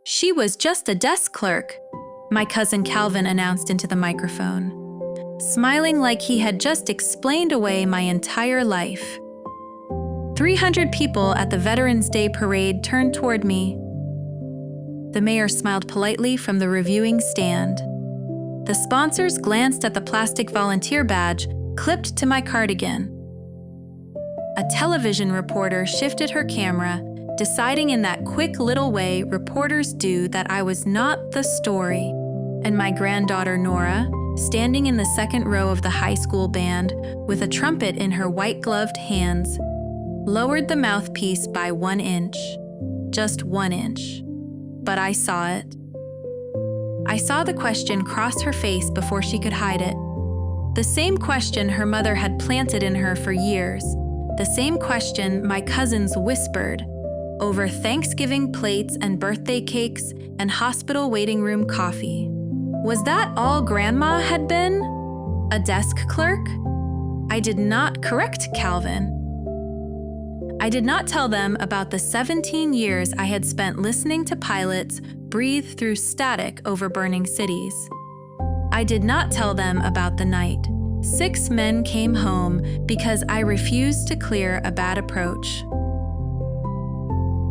She was just a desk clerk, my cousin Calvin announced into the microphone, smiling like he had just explained away my entire life. 300 people at the Veterans Day parade turned toward me. The mayor smiled politely from the reviewing stand. The sponsors glanced at the plastic volunteer badge clipped to my cardigan. A television reporter shifted her camera, deciding in that quick little way reporters do that I was not the story. And my granddaughter Nora, standing in the second row of the high school band with a trumpet in her white-gloved hands, lowered the mouthpiece by 1 inch. Just 1 inch. But I saw it. I saw the question cross her face before she could hide it. The same question her mother had planted in her for years. The same question my cousins whispered over Thanksgiving plates and birthday cakes and hospital waiting room coffee. Was that all Grandma had been? A desk clerk? I did not correct Calvin. I did not tell them about the 17 years I had spent listening to pilots breathe through static over burning cities. I did not tell them about the night 6 men came home because I refused to clear a bad approach.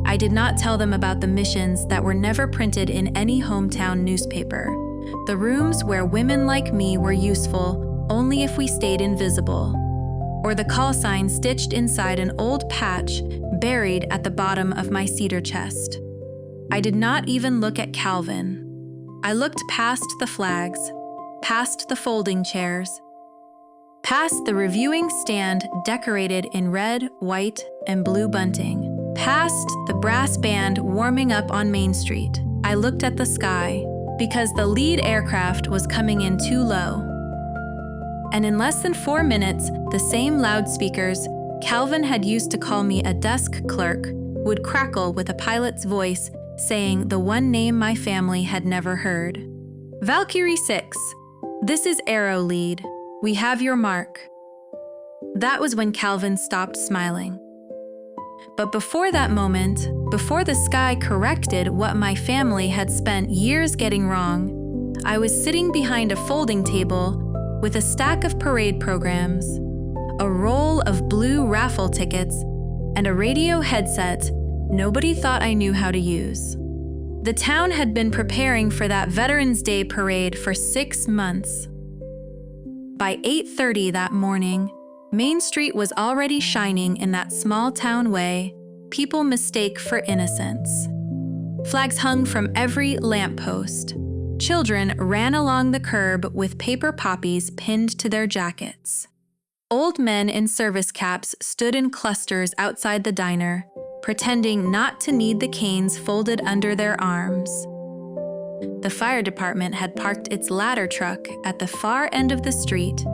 I did not tell them about the missions that were never printed in any hometown newspaper, the rooms where women like me were useful only if we stayed invisible, or the call sign stitched inside an old patch buried at the bottom of my cedar chest. I did not even look at Calvin. I looked past the flags, past the folding chairs, past the reviewing stand decorated in red, white, and blue bunting, past the brass band warming up on Main Street. I looked at the sky, because the lead aircraft was coming in too low. And in less than 4 minutes, the same loudspeakers Calvin had used to call me a desk clerk would crackle with a pilot's voice saying the one name my family had never heard. Valkyrie 6, this is Aero Lead. We have your mark. That was when Calvin stopped smiling. But before that moment, before the sky corrected what my family had spent years getting wrong, I was sitting behind a folding table with a stack of parade programs, a roll of blue raffle tickets, and a radio headset nobody thought I knew how to use. The town had been preparing for that Veterans Day parade for 6 months. By 8:30 that morning, Main Street was already shining in that small town way people mistake for innocence. Flags hung from every lamppost. Children ran along the curb with paper poppies pinned to their jackets. Old men in service caps stood in clusters outside the diner, pretending not to need the canes folded under their arms. The fire department had parked its ladder truck at the far end of the street,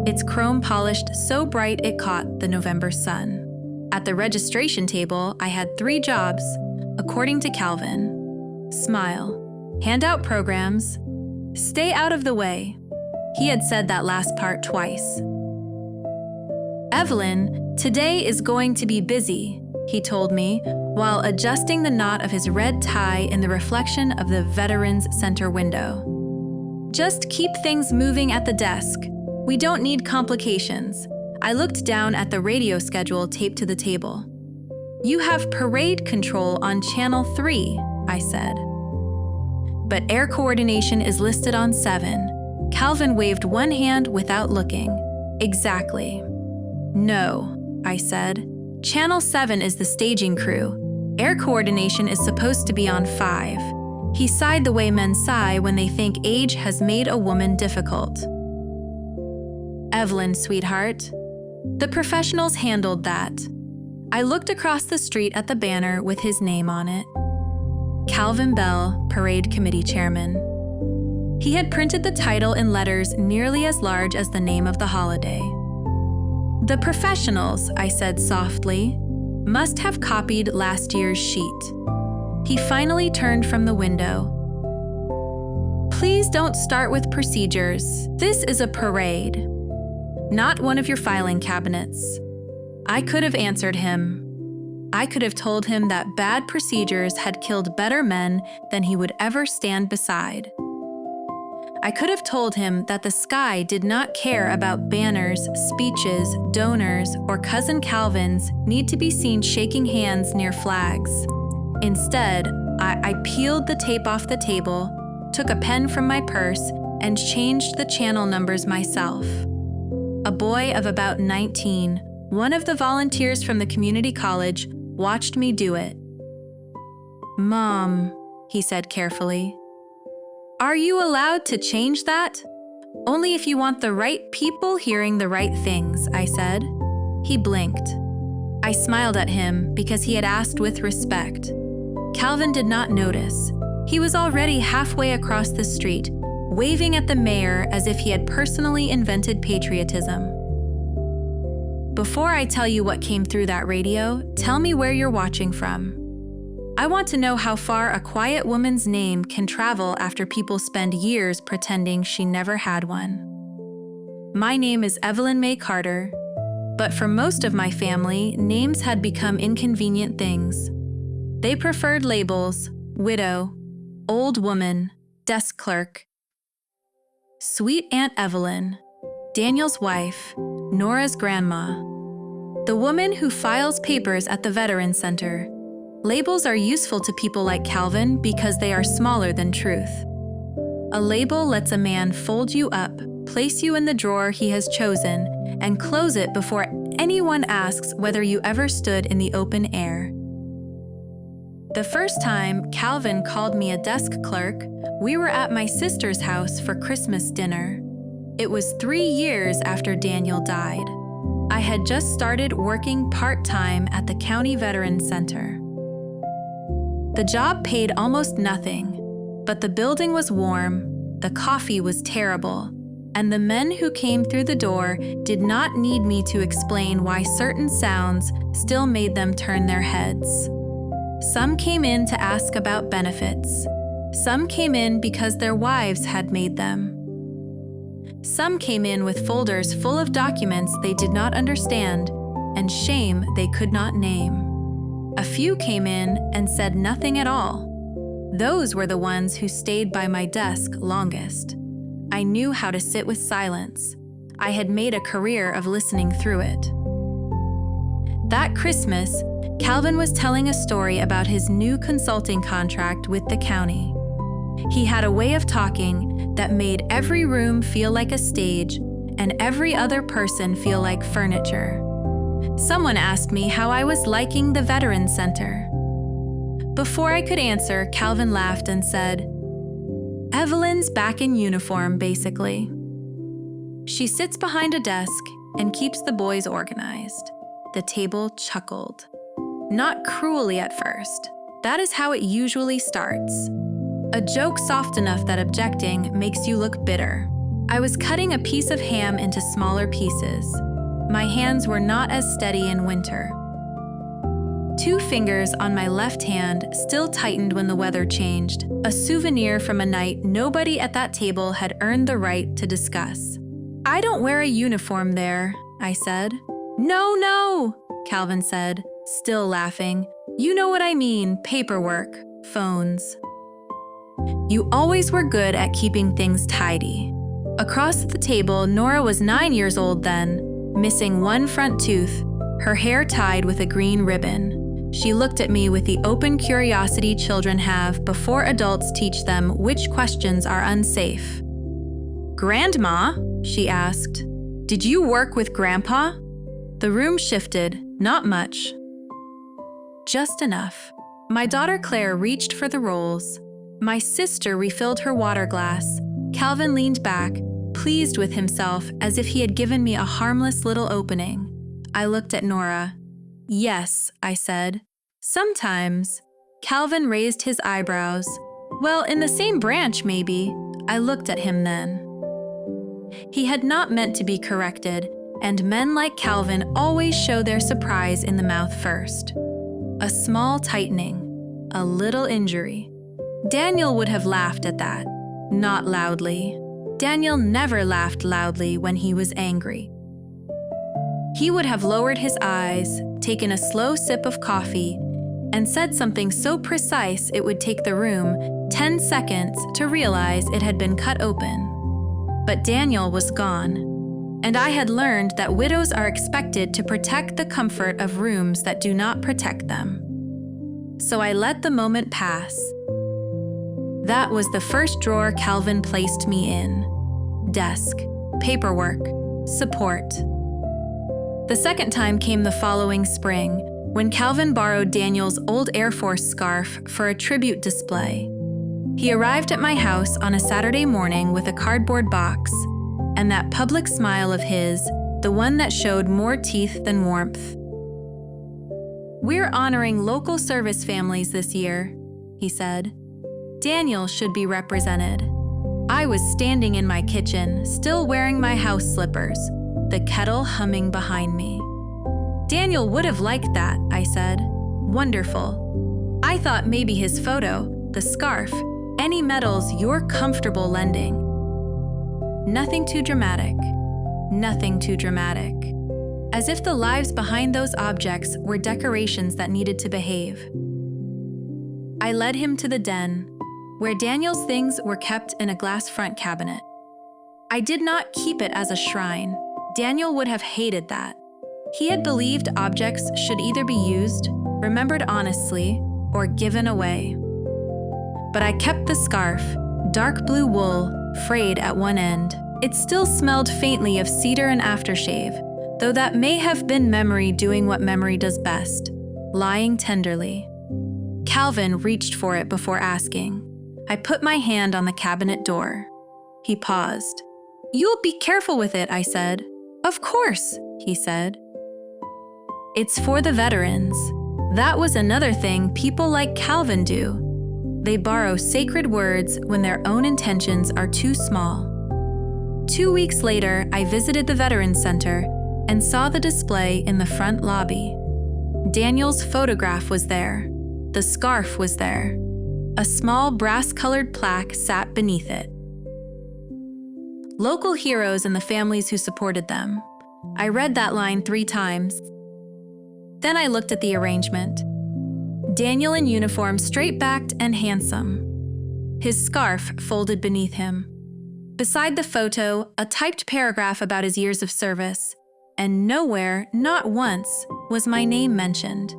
its chrome polished so bright it caught the November sun. At the registration table, I had 3 jobs, according to Calvin. Smile, hand out programs, stay out of the way. He had said that last part twice. Evelyn, today is going to be busy, he told me, while adjusting the knot of his red tie in the reflection of the Veterans Center window. Just keep things moving at the desk. We don't need complications. I looked down at the radio schedule taped to the table. You have parade control on Channel 3, I said. But air coordination is listed on 7. Calvin waved one hand without looking. Exactly. No, I said. Channel 7 is the staging crew. Air coordination is supposed to be on 5. He sighed the way men sigh when they think age has made a woman difficult. Evelyn, sweetheart. The professionals handled that. I looked across the street at the banner with his name on it. Calvin Bell, Parade Committee Chairman. He had printed the title in letters nearly as large as the name of the holiday. The professionals, I said softly, must have copied last year's sheet. He finally turned from the window. Please don't start with procedures. This is a parade, not one of your filing cabinets. I could have answered him. I could have told him that bad procedures had killed better men than he would ever stand beside. I could have told him that the sky did not care about banners, speeches, donors, or Cousin Calvins need to be seen shaking hands near flags. Instead, I peeled the tape off the table, took a pen from my purse, and changed the channel numbers myself. A boy of about 19, one of the volunteers from the community college, watched me do it. "Mom," he said carefully, "are you allowed to change that?" "Only if you want the right people hearing the right things," I said. He blinked. I smiled at him because he had asked with respect. Calvin did not notice. He was already halfway across the street, waving at the mayor as if he had personally invented patriotism. Before I tell you what came through that radio, tell me where you're watching from. I want to know how far a quiet woman's name can travel after people spend years pretending she never had one. My name is Evelyn Mae Carter, but for most of my family, names had become inconvenient things. They preferred labels: widow, old woman, desk clerk. Sweet Aunt Evelyn, Daniel's wife, Nora's grandma, the woman who files papers at the Veterans Center. Labels are useful to people like Calvin because they are smaller than truth. A label lets a man fold you up, place you in the drawer he has chosen, and close it before anyone asks whether you ever stood in the open air. The first time Calvin called me a desk clerk, we were at my sister's house for Christmas dinner. It was 3 years after Daniel died. I had just started working part-time at the County Veterans Center. The job paid almost nothing, but the building was warm, the coffee was terrible, and the men who came through the door did not need me to explain why certain sounds still made them turn their heads. Some came in to ask about benefits. Some came in because their wives had made them. Some came in with folders full of documents they did not understand and shame they could not name. A few came in and said nothing at all. Those were the ones who stayed by my desk longest. I knew how to sit with silence. I had made a career of listening through it. That Christmas, Calvin was telling a story about his new consulting contract with the county. He had a way of talking that made every room feel like a stage and every other person feel like furniture. Someone asked me how I was liking the Veterans Center. Before I could answer, Calvin laughed and said, "Evelyn's back in uniform, basically. She sits behind a desk and keeps the boys organized." The table chuckled. Not cruelly at first. That is how it usually starts. A joke soft enough that objecting makes you look bitter. I was cutting a piece of ham into smaller pieces. My hands were not as steady in winter. 2 fingers on my left hand still tightened when the weather changed, a souvenir from a night nobody at that table had earned the right to discuss. "I don't wear a uniform there," I said. No, Calvin said, still laughing. "You know what I mean, paperwork, phones." You always were good at keeping things tidy. Across the table, Nora was 9 years old then, missing one front tooth, her hair tied with a green ribbon. She looked at me with the open curiosity children have before adults teach them which questions are unsafe. "Grandma," she asked, "did you work with Grandpa?" The room shifted, not much. Just enough. My daughter Claire reached for the rolls. My sister refilled her water glass. Calvin leaned back, pleased with himself as if he had given me a harmless little opening. I looked at Nora. "Yes," I said. "Sometimes." Calvin raised his eyebrows. "Well, in the same branch, maybe." I looked at him then. He had not meant to be corrected, and men like Calvin always show their surprise in the mouth first. A small tightening, a little injury. Daniel would have laughed at that, not loudly. Daniel never laughed loudly when he was angry. He would have lowered his eyes, taken a slow sip of coffee, and said something so precise it would take the room 10 seconds to realize it had been cut open. But Daniel was gone, and I had learned that widows are expected to protect the comfort of rooms that do not protect them. So I let the moment pass. That was the first drawer Calvin placed me in. Desk, paperwork, support. The second time came the following spring, when Calvin borrowed Daniel's old Air Force scarf for a tribute display. He arrived at my house on a Saturday morning with a cardboard box, and that public smile of his, the one that showed more teeth than warmth. "We're honoring local service families this year," he said. "Daniel should be represented." I was standing in my kitchen, still wearing my house slippers, the kettle humming behind me. "Daniel would have liked that," I said. "Wonderful." I thought maybe his photo, the scarf, any medals you're comfortable lending. Nothing too dramatic. Nothing too dramatic. As if the lives behind those objects were decorations that needed to behave. I led him to the den, where Daniel's things were kept in a glass front cabinet. I did not keep it as a shrine. Daniel would have hated that. He had believed objects should either be used, remembered honestly, or given away. But I kept the scarf, dark blue wool, frayed at one end. It still smelled faintly of cedar and aftershave, though that may have been memory doing what memory does best, lying tenderly. Calvin reached for it before asking. I put my hand on the cabinet door. He paused. "You'll be careful with it," I said. "Of course," he said. "It's for the veterans." That was another thing people like Calvin do. They borrow sacred words when their own intentions are too small. 2 weeks later, I visited the Veterans Center and saw the display in the front lobby. Daniel's photograph was there. The scarf was there. A small brass-colored plaque sat beneath it. Local heroes and the families who supported them. I read that line 3 times. Then I looked at the arrangement. Daniel in uniform, straight-backed and handsome. His scarf folded beneath him. Beside the photo, a typed paragraph about his years of service. And nowhere, not once, was my name mentioned.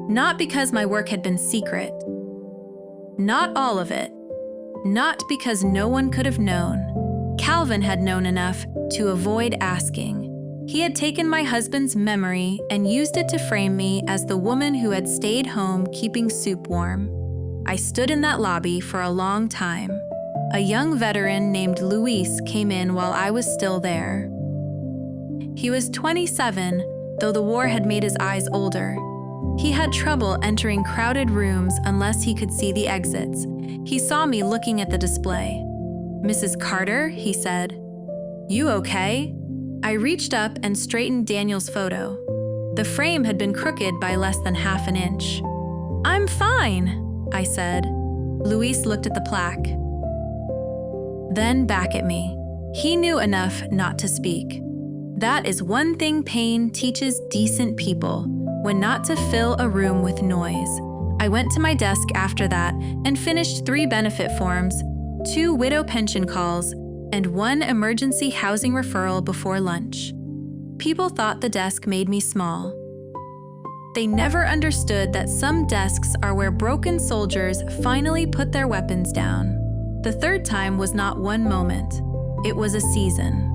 Not because my work had been secret. Not all of it. Not because no one could have known. Calvin had known enough to avoid asking. He had taken my husband's memory and used it to frame me as the woman who had stayed home keeping soup warm. I stood in that lobby for a long time. A young veteran named Luis came in while I was still there. He was 27, though the war had made his eyes older. He had trouble entering crowded rooms unless he could see the exits. He saw me looking at the display. "Mrs. Carter," he said. "You okay?" I reached up and straightened Daniel's photo. The frame had been crooked by less than half an inch. "I'm fine," I said. Luis looked at the plaque. Then back at me. He knew enough not to speak. That is one thing pain teaches decent people, when not to fill a room with noise. I went to my desk after that and finished 3 benefit forms, 2 widow pension calls, and 1 emergency housing referral before lunch. People thought the desk made me small. They never understood that some desks are where broken soldiers finally put their weapons down. The 3rd time was not one moment. It was a season.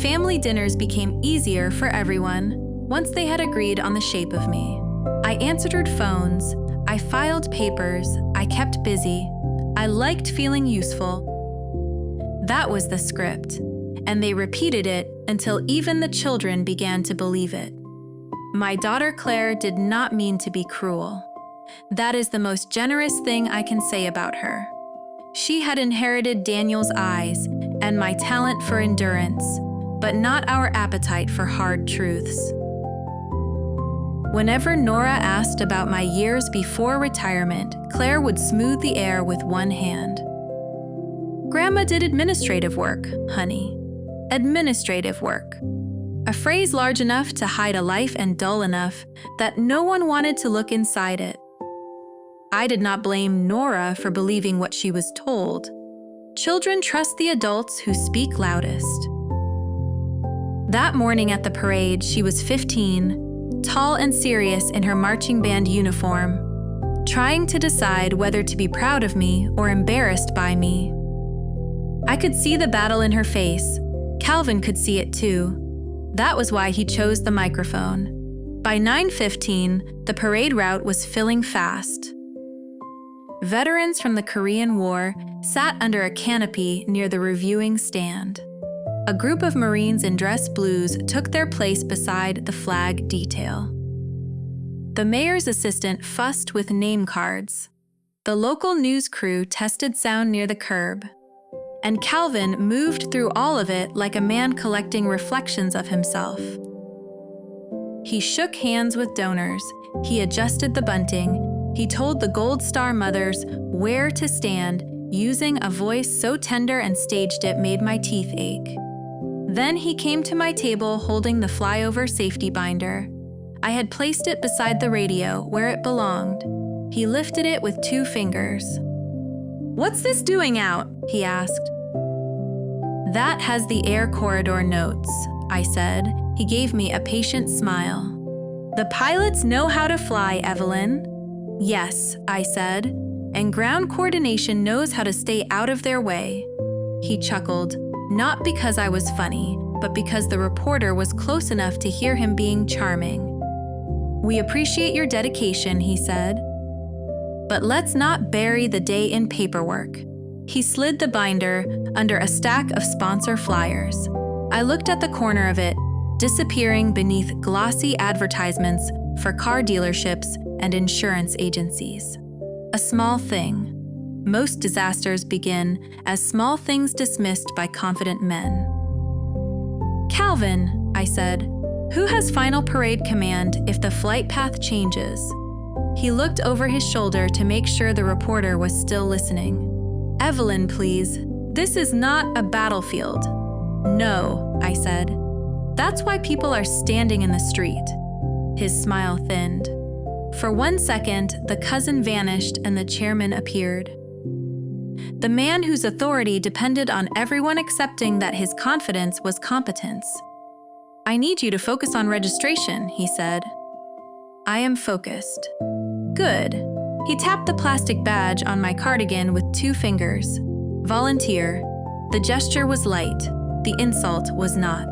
Family dinners became easier for everyone once they had agreed on the shape of me. I answered phones, I filed papers, I kept busy. I liked feeling useful. That was the script, and they repeated it until even the children began to believe it. My daughter Claire did not mean to be cruel. That is the most generous thing I can say about her. She had inherited Daniel's eyes and my talent for endurance, but not our appetite for hard truths. Whenever Nora asked about my years before retirement, Claire would smooth the air with one hand. "Grandma did administrative work, honey. Administrative work." A phrase large enough to hide a life and dull enough that no one wanted to look inside it. I did not blame Nora for believing what she was told. Children trust the adults who speak loudest. That morning at the parade, she was 15, tall and serious in her marching band uniform, trying to decide whether to be proud of me or embarrassed by me. I could see the battle in her face. Calvin could see it too. That was why he chose the microphone. By 9:15, the parade route was filling fast. Veterans from the Korean War sat under a canopy near the reviewing stand. A group of Marines in dress blues took their place beside the flag detail. The mayor's assistant fussed with name cards. The local news crew tested sound near the curb. And Calvin moved through all of it like a man collecting reflections of himself. He shook hands with donors. He adjusted the bunting. He told the Gold Star mothers where to stand, using a voice so tender and staged it made my teeth ache. Then he came to my table holding the flyover safety binder. I had placed it beside the radio where it belonged. He lifted it with 2 fingers. "What's this doing out?" he asked. "That has the air corridor notes," I said. He gave me a patient smile. "The pilots know how to fly, Evelyn." "Yes," I said, "and ground coordination knows how to stay out of their way." He chuckled, not because I was funny, but because the reporter was close enough to hear him being charming. "We appreciate your dedication," he said. "But let's not bury the day in paperwork." He slid the binder under a stack of sponsor flyers. I looked at the corner of it, disappearing beneath glossy advertisements for car dealerships and insurance agencies. A small thing. Most disasters begin as small things dismissed by confident men. "Calvin," I said, "who has final parade command if the flight path changes?" He looked over his shoulder to make sure the reporter was still listening. "Evelyn, please. This is not a battlefield." "No," I said. "That's why people are standing in the street." His smile thinned. For 1 second, the cousin vanished and the chairman appeared. The man whose authority depended on everyone accepting that his confidence was competence. "I need you to focus on registration," he said. "I am focused." "Good." He tapped the plastic badge on my cardigan with 2 fingers. "Volunteer." The gesture was light. The insult was not.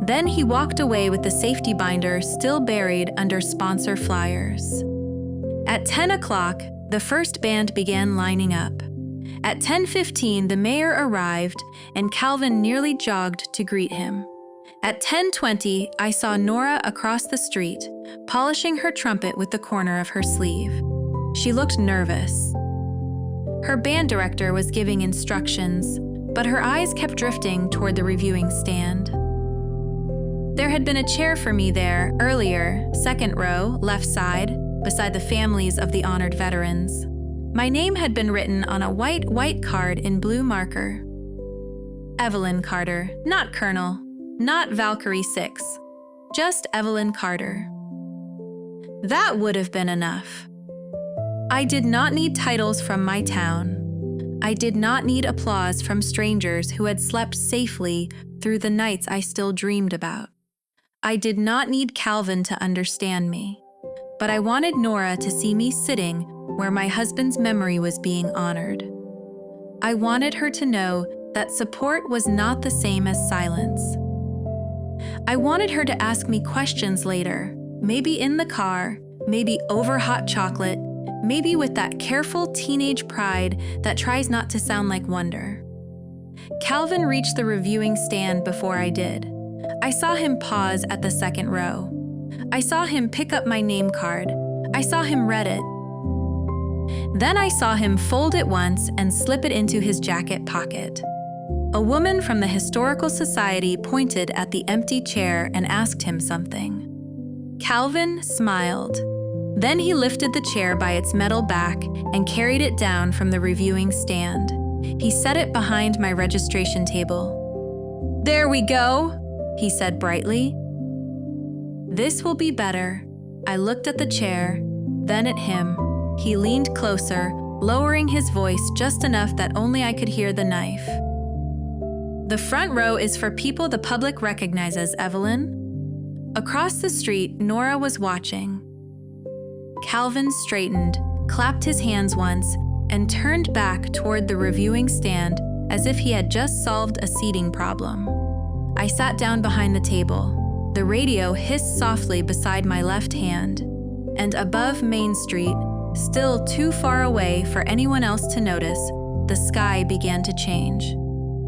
Then he walked away with the safety binder still buried under sponsor flyers. At 10 o'clock, the first band began lining up. At 10:15, the mayor arrived, and Calvin nearly jogged to greet him. At 10:20, I saw Nora across the street, polishing her trumpet with the corner of her sleeve. She looked nervous. Her band director was giving instructions, but her eyes kept drifting toward the reviewing stand. There had been a chair for me there earlier, 2nd row, left side, beside the families of the honored veterans. My name had been written on a white card in blue marker. Evelyn Carter, not Colonel, not Valkyrie 6, just Evelyn Carter. That would have been enough. I did not need titles from my town. I did not need applause from strangers who had slept safely through the nights I still dreamed about. I did not need Calvin to understand me, but I wanted Nora to see me sitting where my husband's memory was being honored. I wanted her to know that support was not the same as silence. I wanted her to ask me questions later, maybe in the car, maybe over hot chocolate, maybe with that careful teenage pride that tries not to sound like wonder. Calvin reached the reviewing stand before I did. I saw him pause at the 2nd row. I saw him pick up my name card. I saw him read it. Then I saw him fold it once and slip it into his jacket pocket. A woman from the Historical Society pointed at the empty chair and asked him something. Calvin smiled. Then he lifted the chair by its metal back and carried it down from the reviewing stand. He set it behind my registration table. "There we go," he said brightly. "This will be better." I looked at the chair, then at him. He leaned closer, lowering his voice just enough that only I could hear the knife. "The front row is for people the public recognizes, Evelyn." Across the street, Nora was watching. Calvin straightened, clapped his hands once, and turned back toward the reviewing stand as if he had just solved a seating problem. I sat down behind the table. The radio hissed softly beside my left hand, and above Main Street, still too far away for anyone else to notice, the sky began to change.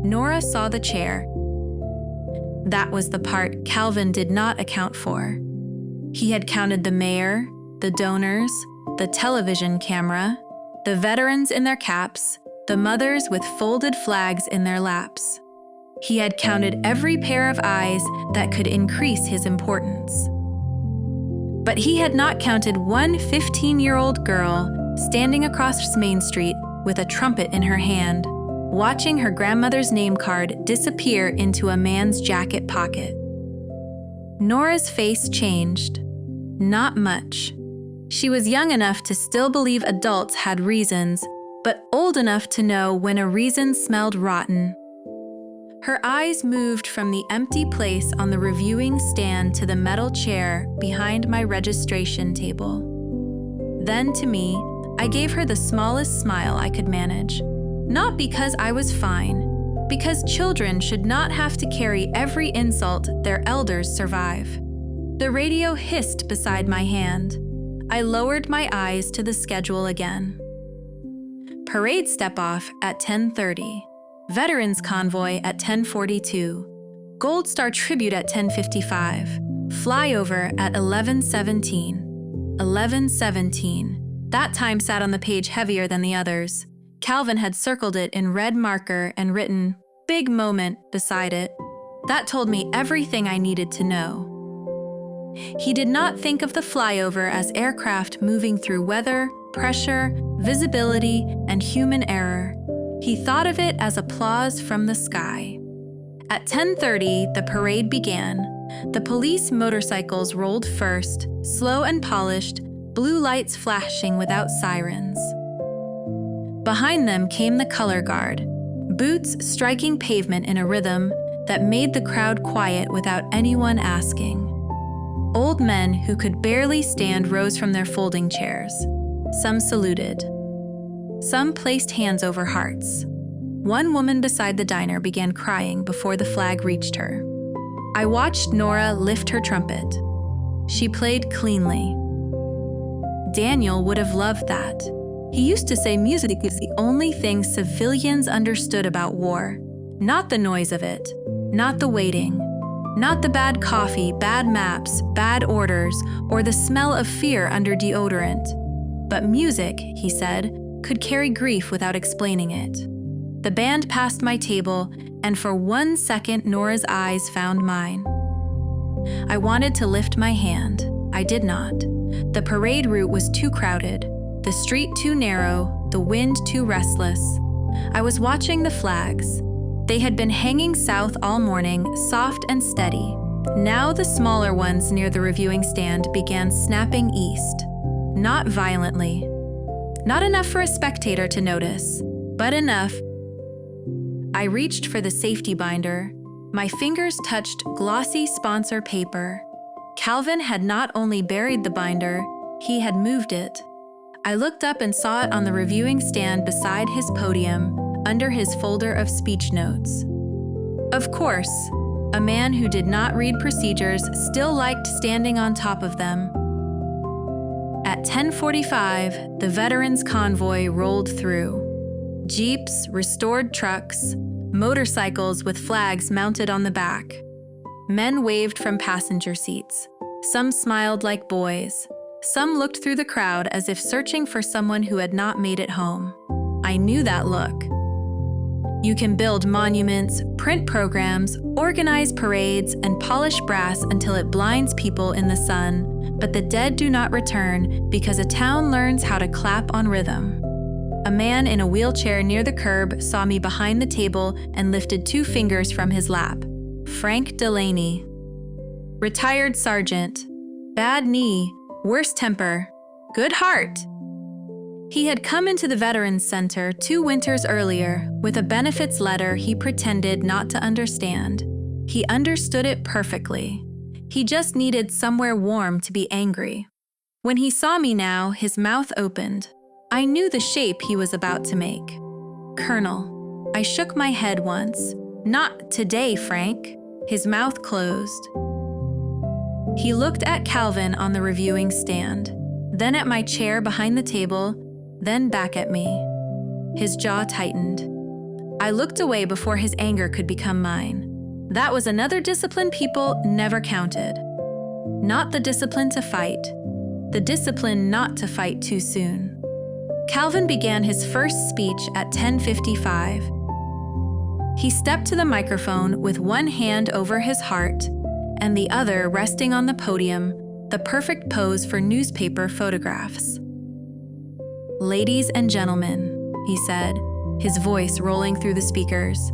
Nora saw the chair. That was the part Calvin did not account for. He had counted the mayor, the donors, the television camera, the veterans in their caps, the mothers with folded flags in their laps. He had counted every pair of eyes that could increase his importance. But he had not counted one 15-year-old girl standing across Main Street with a trumpet in her hand, watching her grandmother's name card disappear into a man's jacket pocket. Nora's face changed. Not much. She was young enough to still believe adults had reasons, but old enough to know when a reason smelled rotten. Her eyes moved from the empty place on the reviewing stand to the metal chair behind my registration table. Then to me, I gave her the smallest smile I could manage. Not because I was fine, because children should not have to carry every insult their elders survive. The radio hissed beside my hand. I lowered my eyes to the schedule again. Parade step-off at 10:30. Veterans Convoy at 10:42, Gold Star Tribute at 10:55, Flyover at 11:17. 11:17. That time sat on the page heavier than the others. Calvin had circled it in red marker and written, "Big moment," beside it. That told me everything I needed to know. He did not think of the flyover as aircraft moving through weather, pressure, visibility, and human error. He thought of it as applause from the sky. At 10:30, the parade began. The police motorcycles rolled first, slow and polished, blue lights flashing without sirens. Behind them came the color guard, boots striking pavement in a rhythm that made the crowd quiet without anyone asking. Old men who could barely stand rose from their folding chairs. Some saluted. Some placed hands over hearts. One woman beside the diner began crying before the flag reached her. I watched Nora lift her trumpet. She played cleanly. Daniel would have loved that. He used to say music is the only thing civilians understood about war. Not the noise of it, not the waiting, not the bad coffee, bad maps, bad orders, or the smell of fear under deodorant. But music, he said, could carry grief without explaining it. The band passed my table, and for 1 second Nora's eyes found mine. I wanted to lift my hand. I did not. The parade route was too crowded, the street too narrow, the wind too restless. I was watching the flags. They had been hanging south all morning, soft and steady. Now the smaller ones near the reviewing stand began snapping east. Not violently. Not enough for a spectator to notice, but enough. I reached for the safety binder. My fingers touched glossy sponsor paper. Calvin had not only buried the binder, he had moved it. I looked up and saw it on the reviewing stand beside his podium, under his folder of speech notes. Of course, a man who did not read procedures still liked standing on top of them. At 10:45, the Veterans Convoy rolled through. Jeeps, restored trucks, motorcycles with flags mounted on the back. Men waved from passenger seats. Some smiled like boys. Some looked through the crowd as if searching for someone who had not made it home. I knew that look. You can build monuments, print programs, organize parades, and polish brass until it blinds people in the sun, but the dead do not return because a town learns how to clap on rhythm. A man in a wheelchair near the curb saw me behind the table and lifted 2 fingers from his lap. Frank Delaney. Retired sergeant. Bad knee, worse temper, good heart. He had come into the Veterans Center 2 winters earlier with a benefits letter he pretended not to understand. He understood it perfectly. He just needed somewhere warm to be angry. When he saw me now, his mouth opened. I knew the shape he was about to make. Colonel. I shook my head once. Not today, Frank. His mouth closed. He looked at Calvin on the reviewing stand, then at my chair behind the table, then back at me. His jaw tightened. I looked away before his anger could become mine. That was another discipline people never counted. Not the discipline to fight, the discipline not to fight too soon. Calvin began his first speech at 10:55. He stepped to the microphone with one hand over his heart and the other resting on the podium, the perfect pose for newspaper photographs. Ladies and gentlemen, he said, his voice rolling through the speakers.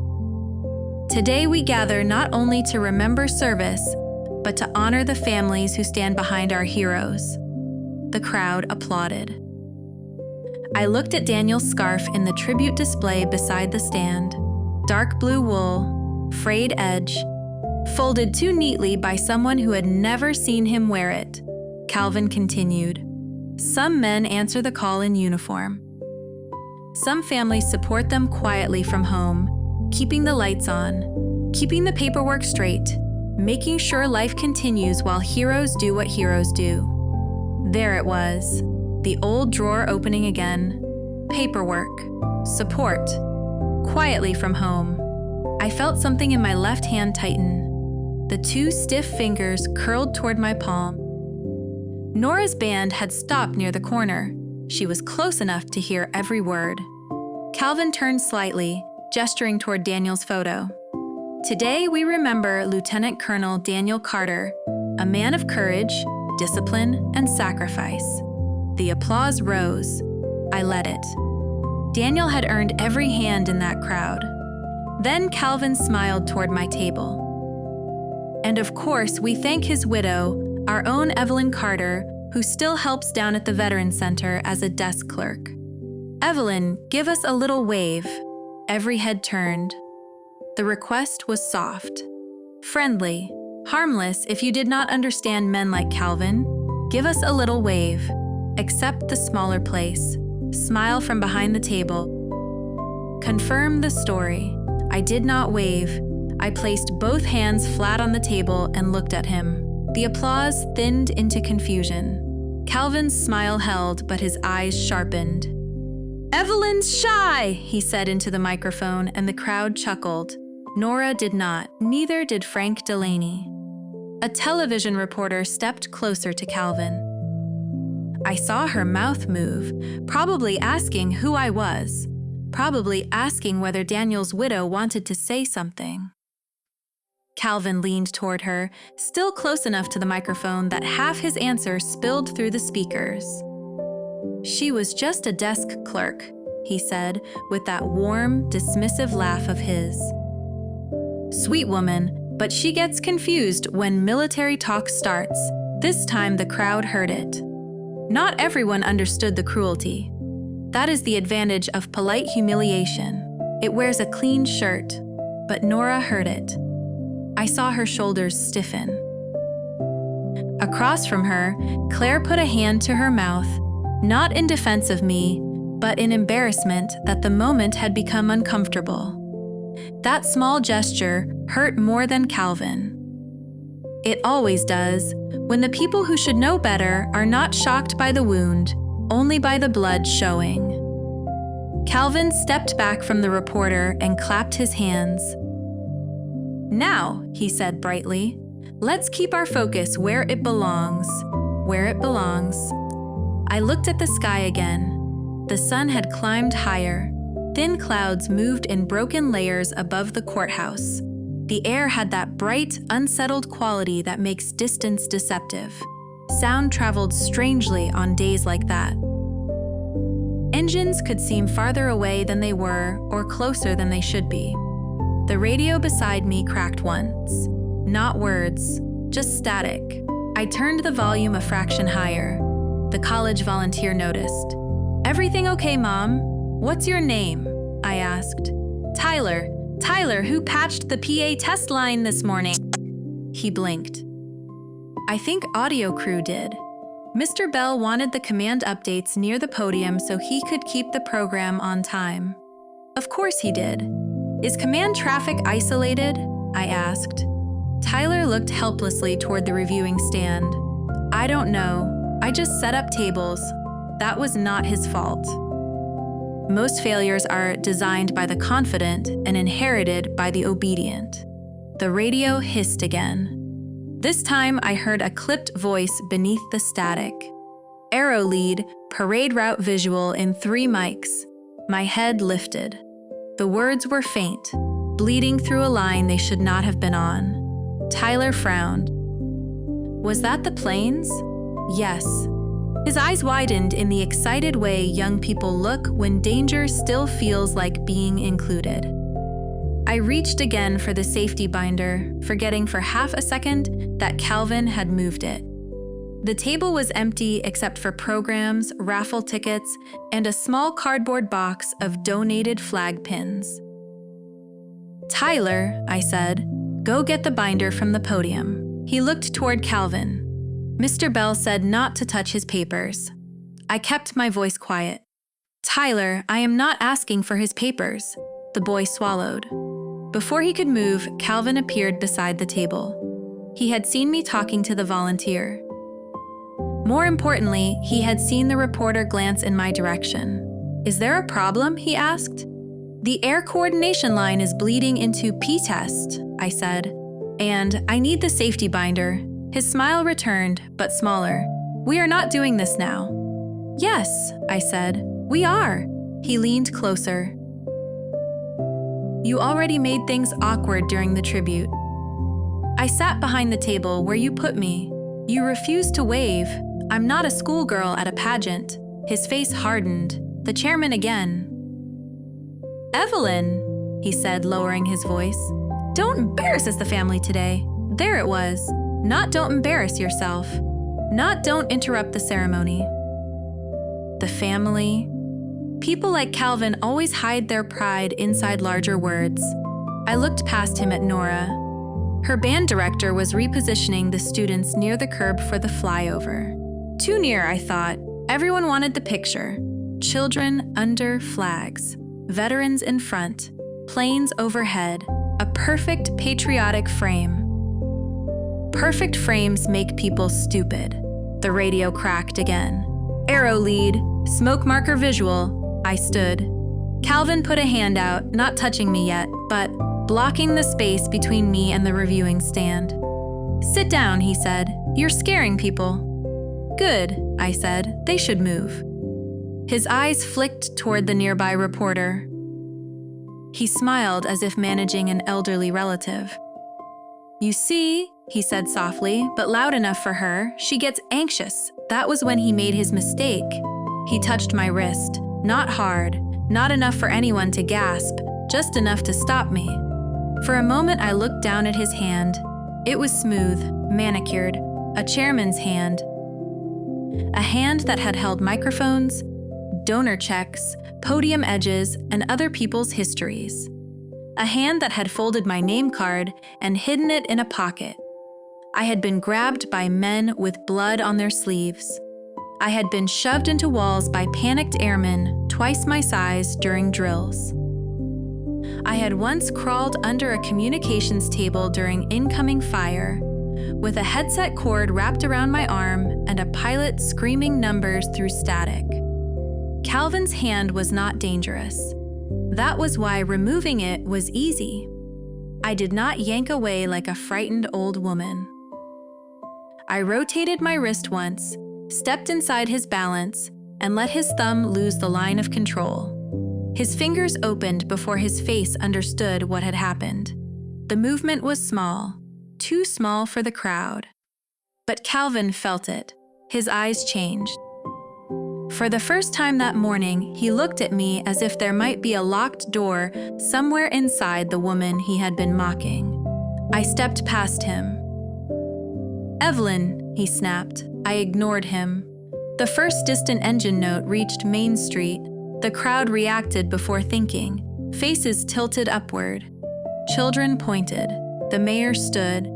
Today we gather not only to remember service, but to honor the families who stand behind our heroes. The crowd applauded. I looked at Daniel's scarf in the tribute display beside the stand. Dark blue wool, frayed edge, folded too neatly by someone who had never seen him wear it. Calvin continued. Some men answer the call in uniform. Some families support them quietly from home, keeping the lights on, keeping the paperwork straight, making sure life continues while heroes do what heroes do. There it was, the old drawer opening again. Paperwork, support, quietly from home. I felt something in my left hand tighten. The 2 stiff fingers curled toward my palm. Nora's band had stopped near the corner. She was close enough to hear every word. Calvin turned slightly, gesturing toward Daniel's photo. Today we remember Lieutenant Colonel Daniel Carter, a man of courage, discipline, and sacrifice. The applause rose. I led it. Daniel had earned every hand in that crowd. Then Calvin smiled toward my table. And of course, we thank his widow, our own Evelyn Carter, who still helps down at the Veterans Center as a desk clerk. Evelyn, give us a little wave. Every head turned. The request was soft, friendly, harmless if you did not understand men like Calvin. Give us a little wave. Accept the smaller place. Smile from behind the table. Confirm the story. I did not wave. I placed both hands flat on the table and looked at him. The applause thinned into confusion. Calvin's smile held, but his eyes sharpened. Evelyn's shy, he said into the microphone, and the crowd chuckled. Nora did not. Neither did Frank Delaney. A television reporter stepped closer to Calvin. I saw her mouth move, probably asking who I was, probably asking whether Daniel's widow wanted to say something. Calvin leaned toward her, still close enough to the microphone that half his answer spilled through the speakers. She was just a desk clerk, he said, with that warm, dismissive laugh of his. Sweet woman, but she gets confused when military talk starts. This time the crowd heard it. Not everyone understood the cruelty. That is the advantage of polite humiliation. It wears a clean shirt, but Nora heard it. I saw her shoulders stiffen. Across from her, Claire put a hand to her mouth, not in defense of me, but in embarrassment that the moment had become uncomfortable. That small gesture hurt more than Calvin. It always does, when the people who should know better are not shocked by the wound, only by the blood showing. Calvin stepped back from the reporter and clapped his hands. Now, he said brightly, let's keep our focus where it belongs. Where it belongs. I looked at the sky again. The sun had climbed higher. Thin clouds moved in broken layers above the courthouse. The air had that bright, unsettled quality that makes distance deceptive. Sound traveled strangely on days like that. Engines could seem farther away than they were or closer than they should be. The radio beside me cracked once. Not words, just static. I turned the volume a fraction higher. The college volunteer noticed. "Everything okay, Mom? What's your name?" I asked. "Tyler. Tyler, who patched the PA test line this morning?" He blinked. "I think audio crew did." Mr. Bell wanted the command updates near the podium so he could keep the program on time. Of course he did. "Is command traffic isolated?" I asked. Tyler looked helplessly toward the reviewing stand. "I don't know. I just set up tables." That was not his fault. Most failures are designed by the confident and inherited by the obedient. The radio hissed again. This time I heard a clipped voice beneath the static. "Aero lead, parade route visual in 3 mics." My head lifted. The words were faint, bleeding through a line they should not have been on. Tyler frowned. "Was that the planes?" "Yes." His eyes widened in the excited way young people look when danger still feels like being included. I reached again for the safety binder, forgetting for half a second that Calvin had moved it. The table was empty except for programs, raffle tickets, and a small cardboard box of donated flag pins. "Tyler," I said, "go get the binder from the podium." He looked toward Calvin. Mr. Bell said not to touch his papers. I kept my voice quiet. "Tyler, I am not asking for his papers." The boy swallowed. Before he could move, Calvin appeared beside the table. He had seen me talking to the volunteer. More importantly, he had seen the reporter glance in my direction. "Is there a problem?" he asked. "The air coordination line is bleeding into P-test," I said. "And I need the safety binder." His smile returned, but smaller. "We are not doing this now." "Yes," I said. "We are." He leaned closer. "You already made things awkward during the tribute. I sat behind the table where you put me. You refused to wave. I'm not a schoolgirl at a pageant." His face hardened. The chairman again. "Evelyn," he said, lowering his voice. "Don't embarrass us, the family, today." There it was. Not "don't embarrass yourself." Not "don't interrupt the ceremony." The family. People like Calvin always hide their pride inside larger words. I looked past him at Nora. Her band director was repositioning the students near the curb for the flyover. Too near, I thought. Everyone wanted the picture. Children under flags. Veterans in front. Planes overhead. A perfect patriotic frame. Perfect frames make people stupid. The radio cracked again. "Aero lead, smoke marker visual." I stood. Calvin put a hand out, not touching me yet, but blocking the space between me and the reviewing stand. "Sit down," he said. "You're scaring people." "Good," I said. "They should move." His eyes flicked toward the nearby reporter. He smiled as if managing an elderly relative. "You see," he said softly, but loud enough for her, "she gets anxious." That was when he made his mistake. He touched my wrist, not hard, not enough for anyone to gasp, just enough to stop me. For a moment I looked down at his hand. It was smooth, manicured, a chairman's hand. A hand that had held microphones, donor checks, podium edges, and other people's histories. A hand that had folded my name card and hidden it in a pocket. I had been grabbed by men with blood on their sleeves. I had been shoved into walls by panicked airmen twice my size during drills. I had once crawled under a communications table during incoming fire, with a headset cord wrapped around my arm and a pilot screaming numbers through static. Calvin's hand was not dangerous. That was why removing it was easy. I did not yank away like a frightened old woman. I rotated my wrist once, stepped inside his balance, and let his thumb lose the line of control. His fingers opened before his face understood what had happened. The movement was small, too small for the crowd. But Calvin felt it. His eyes changed. For the first time that morning, he looked at me as if there might be a locked door somewhere inside the woman he had been mocking. I stepped past him. "Evelyn," he snapped. I ignored him. The first distant engine note reached Main Street. The crowd reacted before thinking. Faces tilted upward. Children pointed. The mayor stood.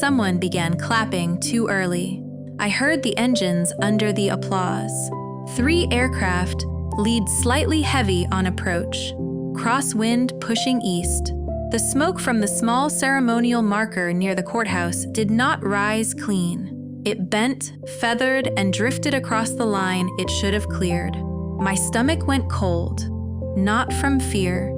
Someone began clapping too early. I heard the engines under the applause. 3 aircraft, lead slightly heavy on approach. Crosswind pushing east. The smoke from the small ceremonial marker near the courthouse did not rise clean. It bent, feathered, and drifted across the line it should have cleared. My stomach went cold, not from fear.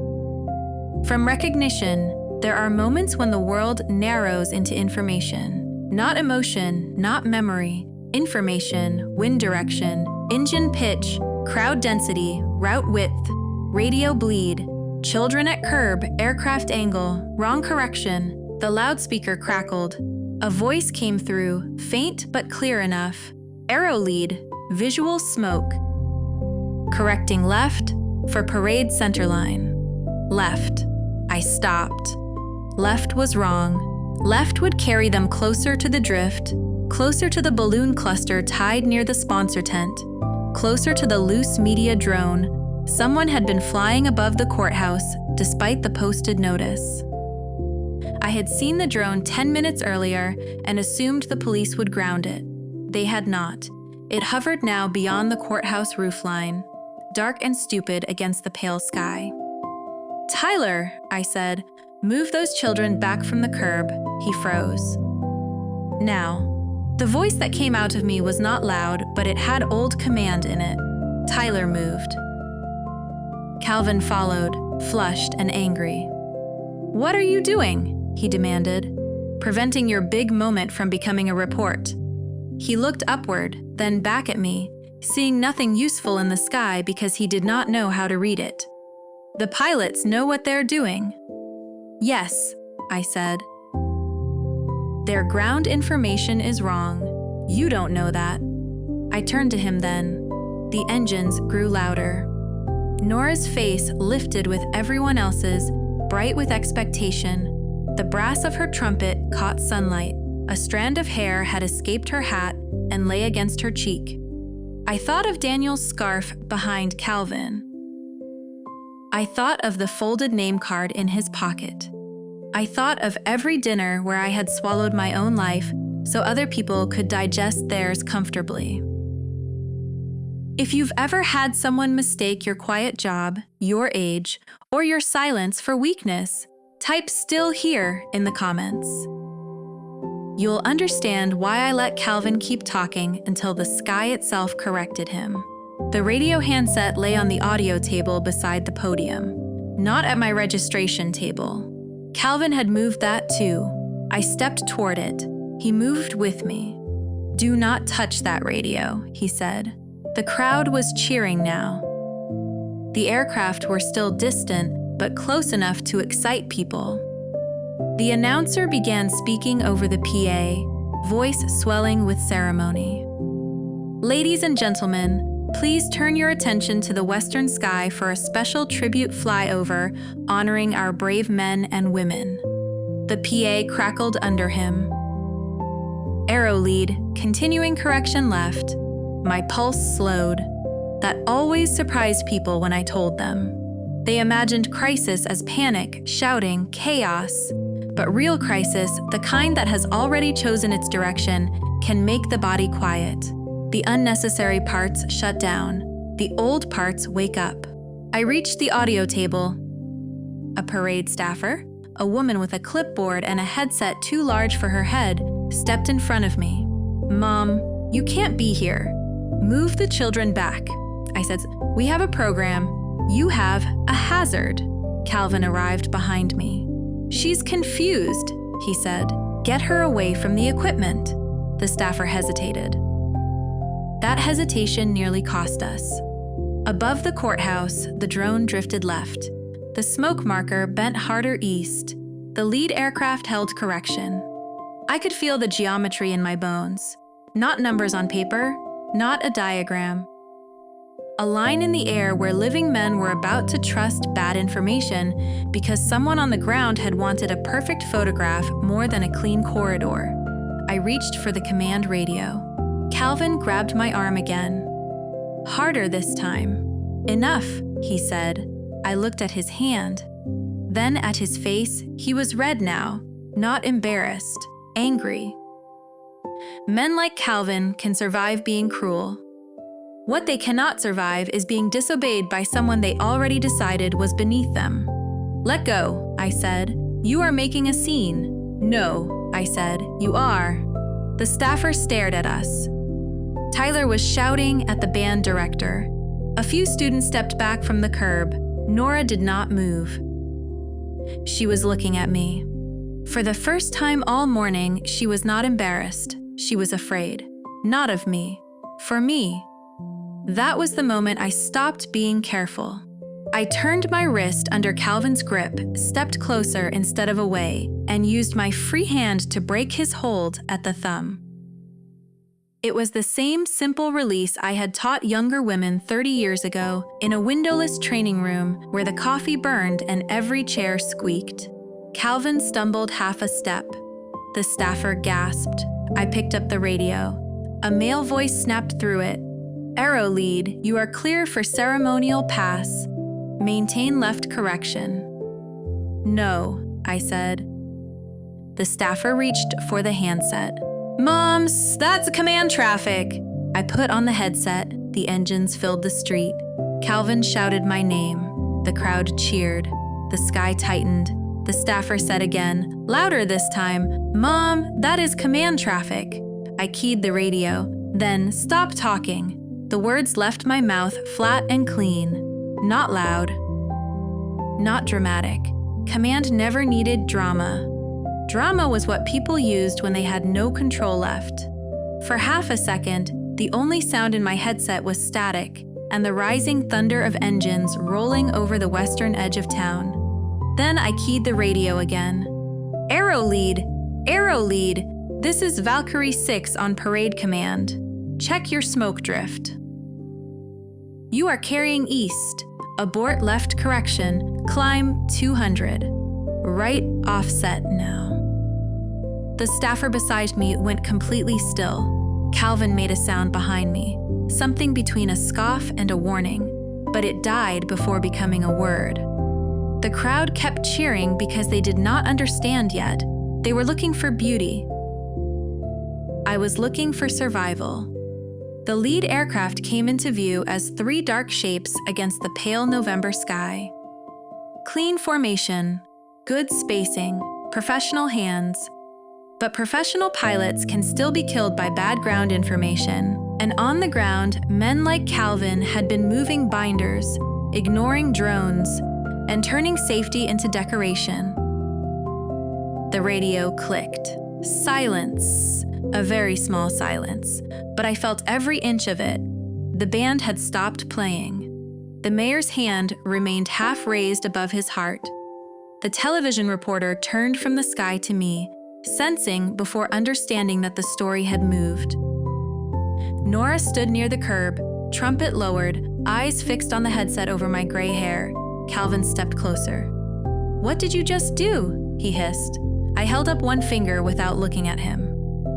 From recognition, there are moments when the world narrows into information. Not emotion, not memory. Information, wind direction, engine pitch, crowd density, route width, radio bleed, children at curb, aircraft angle, wrong correction. The loudspeaker crackled. A voice came through, faint but clear enough. Aero lead, visual smoke. Correcting left for parade centerline. Left. I stopped. Left was wrong. Left would carry them closer to the drift, closer to the balloon cluster tied near the sponsor tent, closer to the loose media drone. Someone had been flying above the courthouse despite the posted notice. I had seen the drone 10 minutes earlier and assumed the police would ground it. They had not. It hovered now beyond the courthouse roofline, dark and stupid against the pale sky. "Tyler," I said, "move those children back from the curb." He froze. Now, the voice that came out of me was not loud, but it had old command in it. Tyler moved. Calvin followed, flushed and angry. "What are you doing?" he demanded. "Preventing your big moment from becoming a report." He looked upward, then back at me, seeing nothing useful in the sky because he did not know how to read it. "The pilots know what they're doing." "Yes," I said. "Their ground information is wrong. You don't know that." I turned to him then. The engines grew louder. Nora's face lifted with everyone else's, bright with expectation. The brass of her trumpet caught sunlight. A strand of hair had escaped her hat and lay against her cheek. I thought of Daniel's scarf behind Calvin. I thought of the folded name card in his pocket. I thought of every dinner where I had swallowed my own life so other people could digest theirs comfortably. If you've ever had someone mistake your quiet job, your age, or your silence for weakness, type "still here" in the comments. You'll understand why I let Calvin keep talking until the sky itself corrected him. The radio handset lay on the audio table beside the podium, not at my registration table. Calvin had moved that too. I stepped toward it. He moved with me. "Do not touch that radio," he said. The crowd was cheering now. The aircraft were still distant, but close enough to excite people. The announcer began speaking over the PA, voice swelling with ceremony. "Ladies and gentlemen, please turn your attention to the western sky for a special tribute flyover honoring our brave men and women." The PA crackled under him. "Aero lead, continuing correction left." My pulse slowed. That always surprised people when I told them. They imagined crisis as panic, shouting, chaos. But real crisis, the kind that has already chosen its direction, can make the body quiet. The unnecessary parts shut down. The old parts wake up. I reached the audio table. A parade staffer, a woman with a clipboard and a headset too large for her head, stepped in front of me. "Mom, you can't be here. Move the children back." I said, "We have a program. You have a hazard." Calvin arrived behind me. "She's confused," he said. "Get her away from the equipment." The staffer hesitated. That hesitation nearly cost us. Above the courthouse, the drone drifted left. The smoke marker bent harder east. The lead aircraft held correction. I could feel the geometry in my bones. Not numbers on paper, not a diagram, a line in the air where living men were about to trust bad information because someone on the ground had wanted a perfect photograph more than a clean corridor. I reached for the command radio. Calvin grabbed my arm again. Harder this time. Enough, he said. I looked at his hand. Then at his face. He was red now, not embarrassed, angry. Men like Calvin can survive being cruel. What they cannot survive is being disobeyed by someone they already decided was beneath them. Let go, I said. You are making a scene. No, I said. You are. The staffer stared at us. Tyler was shouting at the band director. A few students stepped back from the curb. Nora did not move. She was looking at me. For the first time all morning, she was not embarrassed. She was afraid. Not of me. For me. That was the moment I stopped being careful. I turned my wrist under Calvin's grip, stepped closer instead of away, and used my free hand to break his hold at the thumb. It was the same simple release I had taught younger women 30 years ago in a windowless training room where the coffee burned and every chair squeaked. Calvin stumbled half a step. The staffer gasped. I picked up the radio. A male voice snapped through it. Arrow lead, you are clear for ceremonial pass. Maintain left correction. No, I said. The staffer reached for the handset. Moms, that's command traffic. I put on the headset. The engines filled the street. Calvin shouted my name. The crowd cheered. The sky tightened. The staffer said again, louder this time, Mom, that is command traffic. I keyed the radio. Then, stop talking. The words left my mouth flat and clean. Not loud. Not dramatic. Command never needed drama. Drama was what people used when they had no control left. For half a second, the only sound in my headset was static and the rising thunder of engines rolling over the western edge of town. Then I keyed the radio again. Arrow lead! Arrow lead! This is Valkyrie 6 on parade command. Check your smoke drift. You are carrying east. Abort left correction. Climb 200. Right offset now. The staffer beside me went completely still. Calvin made a sound behind me, something between a scoff and a warning, but it died before becoming a word. The crowd kept cheering because they did not understand yet. They were looking for beauty. I was looking for survival. The lead aircraft came into view as three dark shapes against the pale November sky. Clean formation, good spacing, professional hands. But professional pilots can still be killed by bad ground information. And on the ground, men like Calvin had been moving binders, ignoring drones, and turning safety into decoration. The radio clicked. Silence. A very small silence, but I felt every inch of it. The band had stopped playing. The mayor's hand remained half raised above his heart. The television reporter turned from the sky to me, sensing before understanding that the story had moved. Nora stood near the curb, trumpet lowered, eyes fixed on the headset over my gray hair. Calvin stepped closer. What did you just do? He hissed. I held up one finger without looking at him.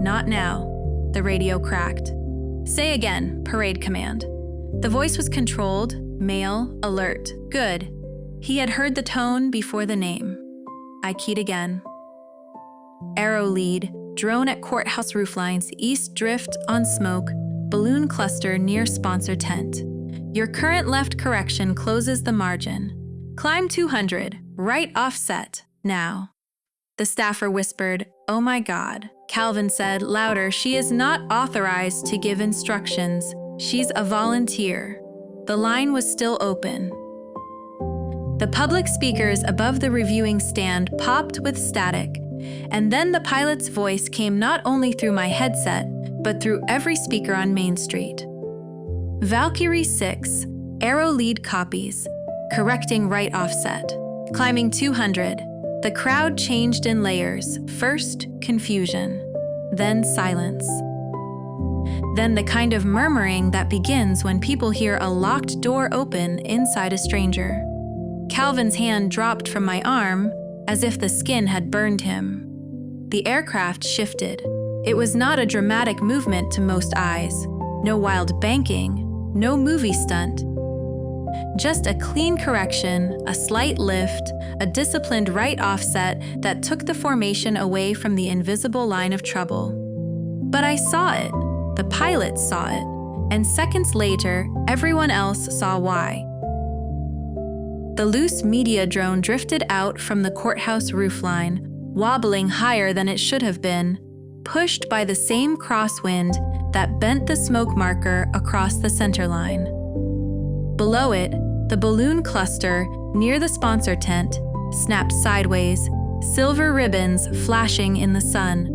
Not now. The radio cracked. Say again, parade command. The voice was controlled, male, alert. Good. He had heard the tone before the name. I keyed again. Arrow lead, drone at courthouse rooflines, east drift on smoke, balloon cluster near sponsor tent. Your current left correction closes the margin. Climb 200, right offset, now. The staffer whispered, oh my God. Calvin said louder, she is not authorized to give instructions. She's a volunteer. The line was still open. The public speakers above the reviewing stand popped with static. And then the pilot's voice came not only through my headset, but through every speaker on Main Street. Valkyrie 6, arrow lead copies, correcting right offset, climbing 200. The crowd changed in layers. First, confusion, then silence. then the kind of murmuring that begins when people hear a locked door open inside a stranger. Calvin's hand dropped from my arm as if the skin had burned him. The aircraft shifted. It was not a dramatic movement to most eyes. No wild banking, no movie stunt. Just a clean correction, a slight lift, a disciplined right offset that took the formation away from the invisible line of trouble. But I saw it. The pilots saw it. And seconds later, everyone else saw why. The loose media drone drifted out from the courthouse roofline, wobbling higher than it should have been, pushed by the same crosswind that bent the smoke marker across the center line. Below it, the balloon cluster near the sponsor tent snapped sideways, silver ribbons flashing in the sun.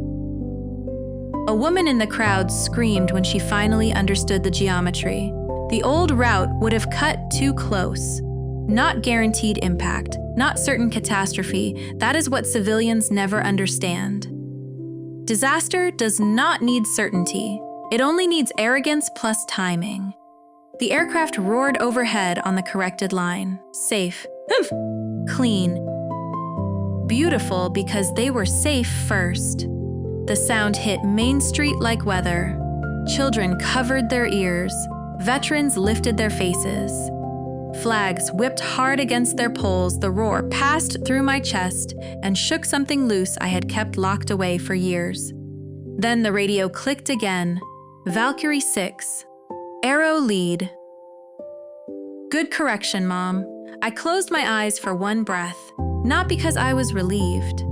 A woman in the crowd screamed when she finally understood the geometry. The old route would have cut too close. Not guaranteed impact, not certain catastrophe. That is what civilians never understand. Disaster does not need certainty. It only needs arrogance plus timing. The aircraft roared overhead on the corrected line. Safe. Clean. Beautiful because they were safe first. The sound hit Main Street like weather. Children covered their ears. Veterans lifted their faces. Flags whipped hard against their poles. The roar passed through my chest and shook something loose I had kept locked away for years. Then the radio clicked again. Valkyrie 6. Aero lead. Good correction, Mom. I closed my eyes for one breath, not because I was relieved,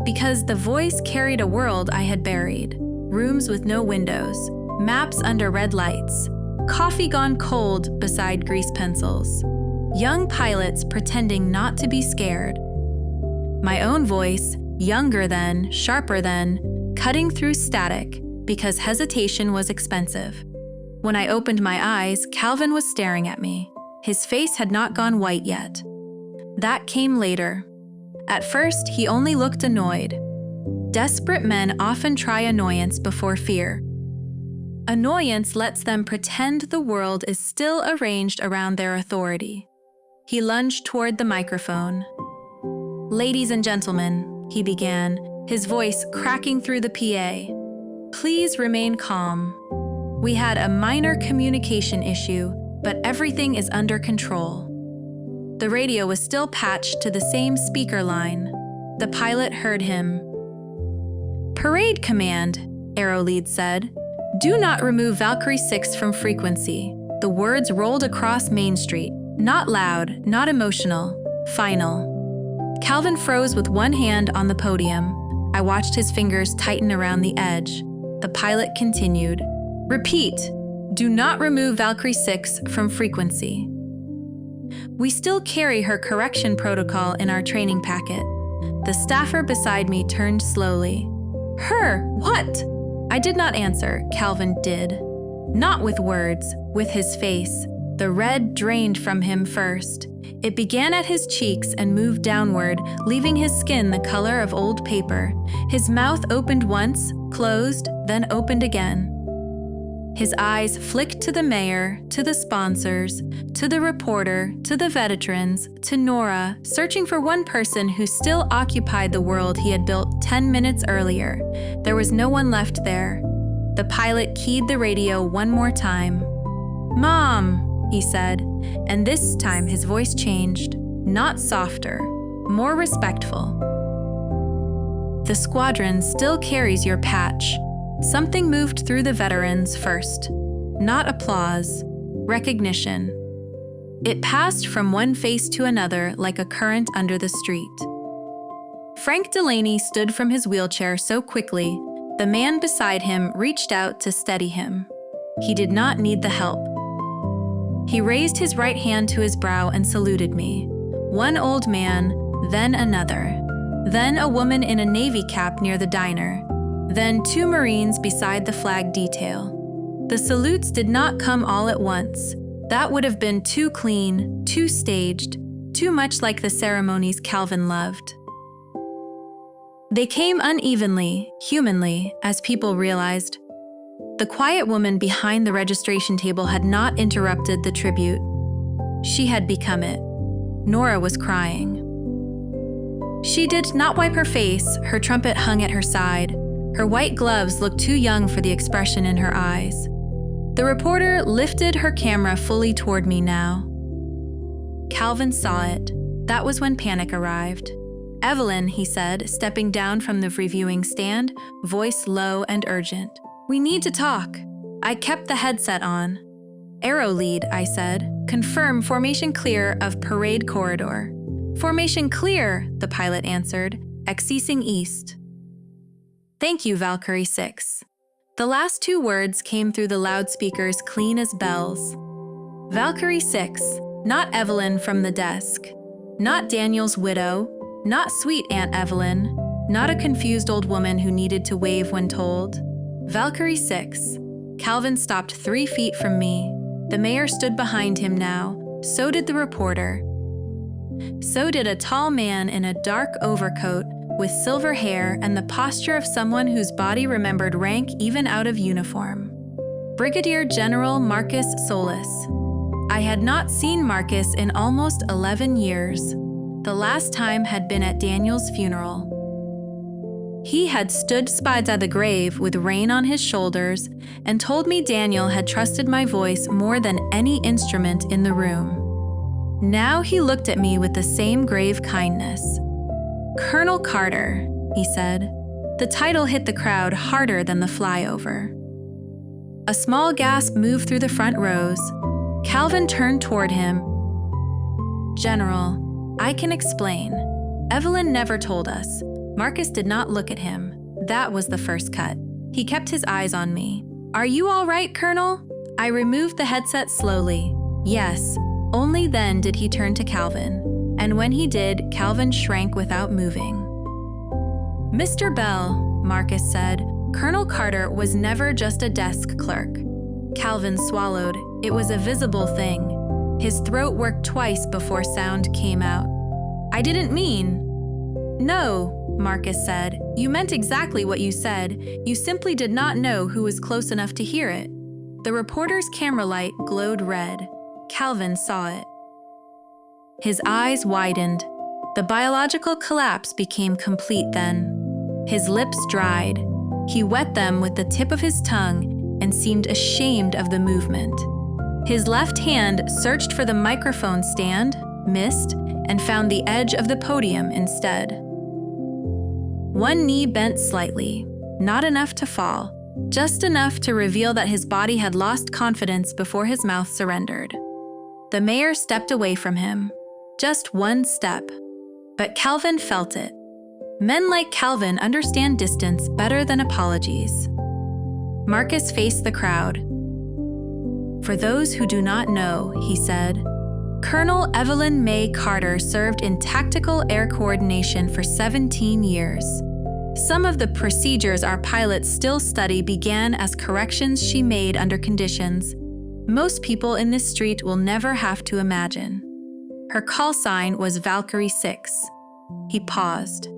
because the voice carried a world I had buried. Rooms with no windows, maps under red lights, coffee gone cold beside grease pencils, young pilots pretending not to be scared. My own voice, younger than, sharper than, cutting through static because hesitation was expensive. When I opened my eyes, Calvin was staring at me. His face had not gone white yet. That came later. At first, he only looked annoyed. Desperate men often try annoyance before fear. Annoyance lets them pretend the world is still arranged around their authority. He lunged toward the microphone. "Ladies and gentlemen," he began, his voice cracking through the PA. "Please remain calm. We had a minor communication issue, but everything is under control." The radio was still patched to the same speaker line. The pilot heard him. "Parade command," Aero Lead said. "Do not remove Valkyrie 6 from frequency." The words rolled across Main Street. Not loud, not emotional. Final. Calvin froze with one hand on the podium. I watched his fingers tighten around the edge. The pilot continued. "Repeat. Do not remove Valkyrie 6 from frequency." We still carry her correction protocol in our training packet. The staffer beside me turned slowly. "Her, what?" I did not answer, Calvin did. Not with words, with his face. The red drained from him first. It began at his cheeks and moved downward, leaving his skin the color of old paper. His mouth opened once, closed, then opened again. His eyes flicked to the mayor, to the sponsors, to the reporter, to the veterans, to Nora, searching for one person who still occupied the world he had built 10 minutes earlier. There was no one left there. The pilot keyed the radio one more time. "Mom," he said, and this time his voice changed, not softer, more respectful. "The squadron still carries your patch." Something moved through the veterans first. Not applause, recognition. It passed from one face to another like a current under the street. Frank Delaney stood from his wheelchair so quickly, the man beside him reached out to steady him. He did not need the help. He raised his right hand to his brow and saluted me. One old man, then another. Then a woman in a navy cap near the diner. Then 2 Marines beside the flag detail. The salutes did not come all at once. That would have been too clean, too staged, too much like the ceremonies Calvin loved. They came unevenly, humanly, as people realized. The quiet woman behind the registration table had not interrupted the tribute. She had become it. Nora was crying. She did not wipe her face, her trumpet hung at her side. Her white gloves looked too young for the expression in her eyes. The reporter lifted her camera fully toward me now. Calvin saw it. That was when panic arrived. "Evelyn," he said, stepping down from the reviewing stand, voice low and urgent. "We need to talk." I kept the headset on. "Aero lead," I said. "Confirm formation clear of parade corridor." "Formation clear," the pilot answered, "Exceasing east." "Thank you, Valkyrie 6. The last two words came through the loudspeakers clean as bells. Valkyrie 6, not Evelyn from the desk. Not Daniel's widow, not sweet Aunt Evelyn, not a confused old woman who needed to wave when told. Valkyrie 6. Calvin stopped 3 feet from me. The mayor stood behind him now. So did the reporter. So did a tall man in a dark overcoat with silver hair and the posture of someone whose body remembered rank even out of uniform. Brigadier General Marcus Solis. I had not seen Marcus in almost 11 years. The last time had been at Daniel's funeral. He had stood beside the grave with rain on his shoulders and told me Daniel had trusted my voice more than any instrument in the room. Now he looked at me with the same grave kindness. "Colonel Carter," he said. The title hit the crowd harder than the flyover. A small gasp moved through the front rows. Calvin turned toward him. "General, I can explain. Evelyn never told us." Marcus did not look at him. That was the first cut. He kept his eyes on me. "Are you all right, Colonel?" I removed the headset slowly. Yes. Only then did he turn to Calvin. And when he did, Calvin shrank without moving. "Mr. Bell," Marcus said, "Colonel Carter was never just a desk clerk." Calvin swallowed. It was a visible thing. His throat worked twice before sound came out. "I didn't mean..." "No," Marcus said. "You meant exactly what you said. You simply did not know who was close enough to hear it." The reporter's camera light glowed red. Calvin saw it. His eyes widened. The biological collapse became complete then. His lips dried. He wet them with the tip of his tongue and seemed ashamed of the movement. His left hand searched for the microphone stand, missed, and found the edge of the podium instead. One knee bent slightly, not enough to fall, just enough to reveal that his body had lost confidence before his mouth surrendered. The mayor stepped away from him. Just one step. But Calvin felt it. Men like Calvin understand distance better than apologies. Marcus faced the crowd. "For those who do not know," he said, "Colonel Evelyn May Carter served in tactical air coordination for 17 years. Some of the procedures our pilots still study began as corrections she made under conditions most people in this street will never have to imagine. Her call sign was Valkyrie 6. He paused.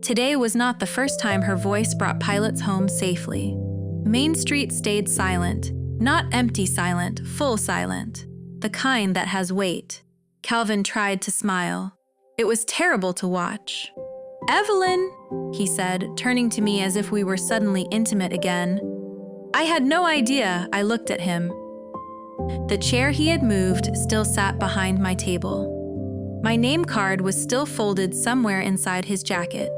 Today was not the first time her voice brought pilots home safely. Main Street stayed silent, not empty silent, full silent, the kind that has weight. Calvin tried to smile. It was terrible to watch. "Evelyn," he said, turning to me as if we were suddenly intimate again. I had no idea. I looked at him. The chair he had moved still sat behind my table. My name card was still folded somewhere inside his jacket.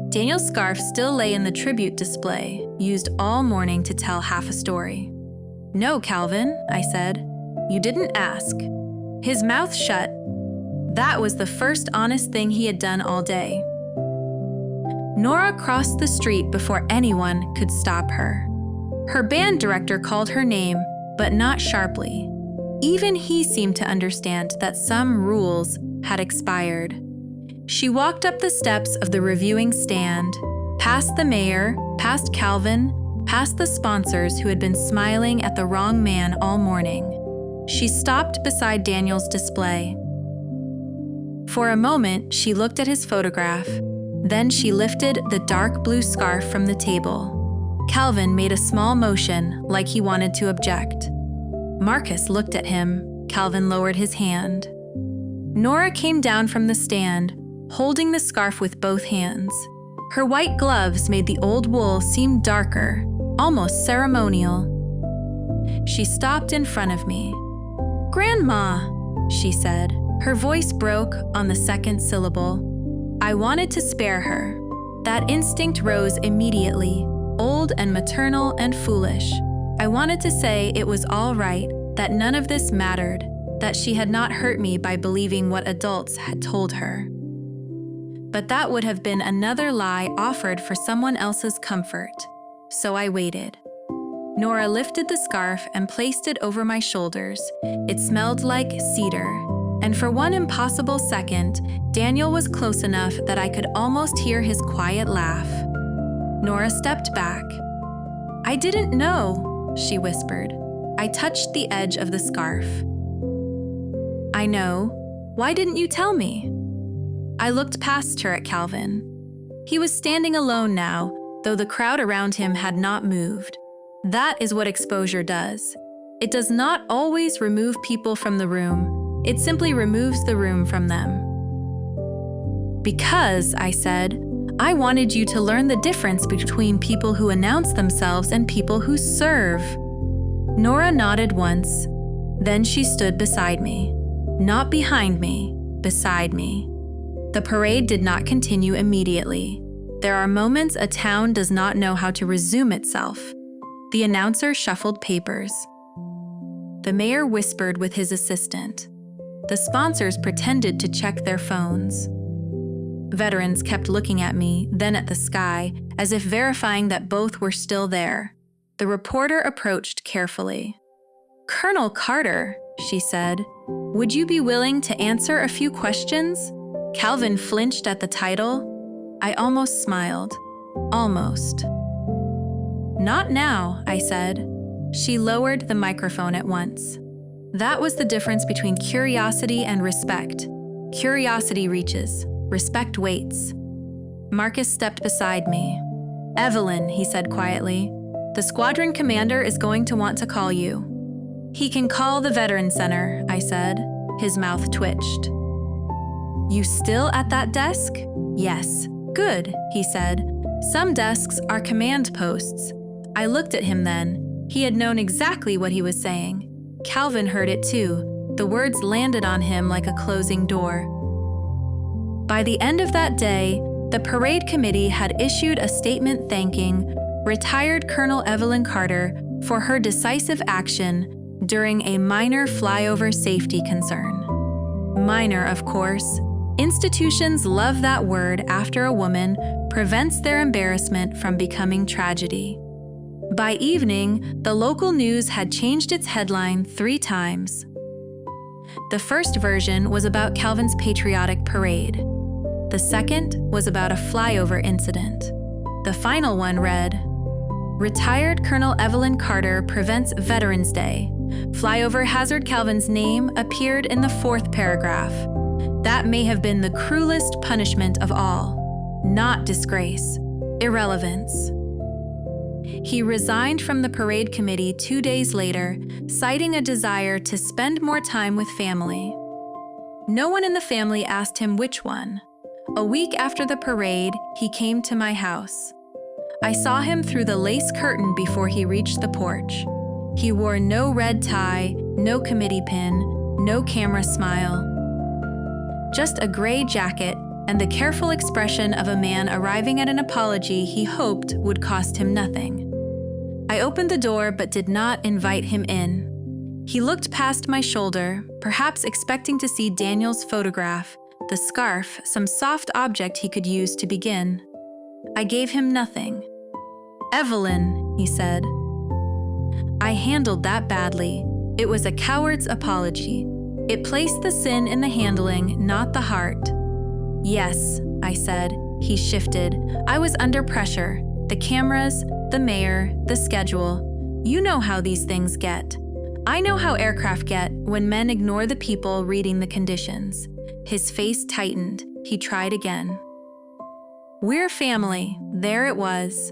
Daniel's scarf still lay in the tribute display, used all morning to tell half a story. "No, Calvin," I said. "You didn't ask." His mouth shut. That was the first honest thing he had done all day. Nora crossed the street before anyone could stop her. Her band director called her name, but not sharply. Even he seemed to understand that some rules had expired. She walked up the steps of the reviewing stand, past the mayor, past Calvin, past the sponsors who had been smiling at the wrong man all morning. She stopped beside Daniel's display. For a moment, she looked at his photograph. Then she lifted the dark blue scarf from the table. Calvin made a small motion like he wanted to object. Marcus looked at him. Calvin lowered his hand. Nora came down from the stand, holding the scarf with both hands. Her white gloves made the old wool seem darker, almost ceremonial. She stopped in front of me. "Grandma," she said. Her voice broke on the second syllable. I wanted to spare her. That instinct rose immediately, old and maternal and foolish. I wanted to say it was all right, that none of this mattered, that she had not hurt me by believing what adults had told her. But that would have been another lie offered for someone else's comfort. So I waited. Nora lifted the scarf and placed it over my shoulders. It smelled like cedar. And for one impossible second, Daniel was close enough that I could almost hear his quiet laugh. Nora stepped back. "I didn't know," she whispered. I touched the edge of the scarf. "I know. Why didn't you tell me?" I looked past her at Calvin. He was standing alone now, though the crowd around him had not moved. That is what exposure does. It does not always remove people from the room. It simply removes the room from them. "Because," I said, "I wanted you to learn the difference between people who announce themselves and people who serve." Nora nodded once. Then she stood beside me. Not behind me, beside me. The parade did not continue immediately. There are moments a town does not know how to resume itself. The announcer shuffled papers. The mayor whispered with his assistant. The sponsors pretended to check their phones. Veterans kept looking at me, then at the sky, as if verifying that both were still there. The reporter approached carefully. "Colonel Carter," she said, "would you be willing to answer a few questions?" Calvin flinched at the title. I almost smiled. Almost. "Not now," I said. She lowered the microphone at once. That was the difference between curiosity and respect. Curiosity reaches. Respect waits. Marcus stepped beside me. "Evelyn," he said quietly, "the squadron commander is going to want to call you." "He can call the Veteran Center," I said. His mouth twitched. "You still at that desk?" "Yes." "Good," he said. "Some desks are command posts." I looked at him then. He had known exactly what he was saying. Calvin heard it too. The words landed on him like a closing door. By the end of that day, the parade committee had issued a statement thanking retired Colonel Evelyn Carter for her decisive action during a minor flyover safety concern. Minor, of course. Institutions love that word after a woman prevents their embarrassment from becoming tragedy. By evening, the local news had changed its headline 3 times. The first version was about Calvin's patriotic parade. The second was about a flyover incident. The final one read, "Retired Colonel Evelyn Carter prevents Veterans Day. Flyover hazard Calvin's name appeared in the 4th paragraph. That may have been the cruelest punishment of all. Not disgrace. Irrelevance." He resigned from the parade committee 2 days later, citing a desire to spend more time with family. No one in the family asked him which one. A week after the parade, he came to my house. I saw him through the lace curtain before he reached the porch. He wore no red tie, no committee pin, no camera smile. Just a gray jacket and the careful expression of a man arriving at an apology he hoped would cost him nothing. I opened the door but did not invite him in. He looked past my shoulder, perhaps expecting to see Daniel's photograph, the scarf, some soft object he could use to begin. I gave him nothing. "Evelyn," he said. I handled that badly. It was a coward's apology. It placed the sin in the handling, not the heart. "Yes," I said. He shifted. I was under pressure. The cameras, the mayor, the schedule. You know how these things get. I know how aircraft get when men ignore the people reading the conditions. His face tightened. He tried again. "We're family." There it was.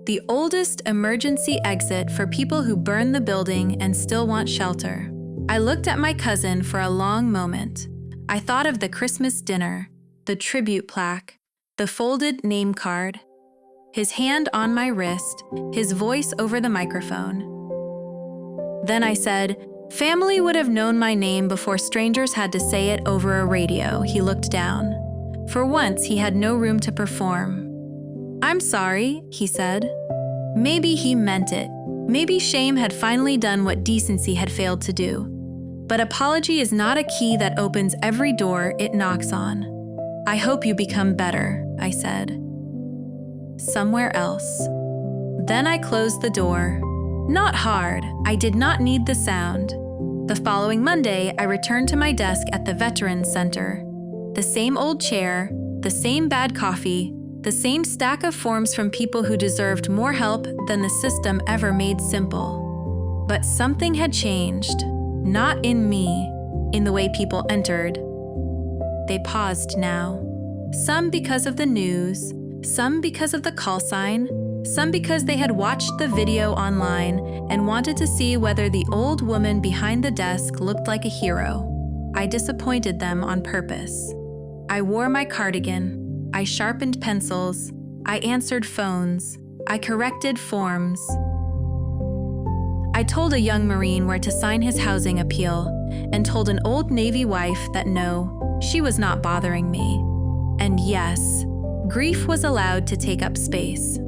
the oldest emergency exit for people who burn the building and still want shelter. I looked at my cousin for a long moment. I thought of the Christmas dinner, the tribute plaque, the folded name card, his hand on my wrist, his voice over the microphone. Then I said, "Family would have known my name before strangers had to say it over a radio." He looked down. For once, he had no room to perform. "I'm sorry," he said. Maybe he meant it. Maybe shame had finally done what decency had failed to do. But apology is not a key that opens every door it knocks on. "I hope you become better," I said. Somewhere else. Then I closed the door. Not hard. I did not need the sound. The following Monday, I returned to my desk at the Veterans Center. The same old chair, the same bad coffee, the same stack of forms from people who deserved more help than the system ever made simple. But something had changed. Not in me, in the way people entered. They paused now. Some because of the news, some because of the call sign, some because they had watched the video online and wanted to see whether the old woman behind the desk looked like a hero. I disappointed them on purpose. I wore my cardigan. I sharpened pencils. I answered phones. I corrected forms. I told a young Marine where to sign his housing appeal and told an old Navy wife that no, she was not bothering me. And yes, grief was allowed to take up space.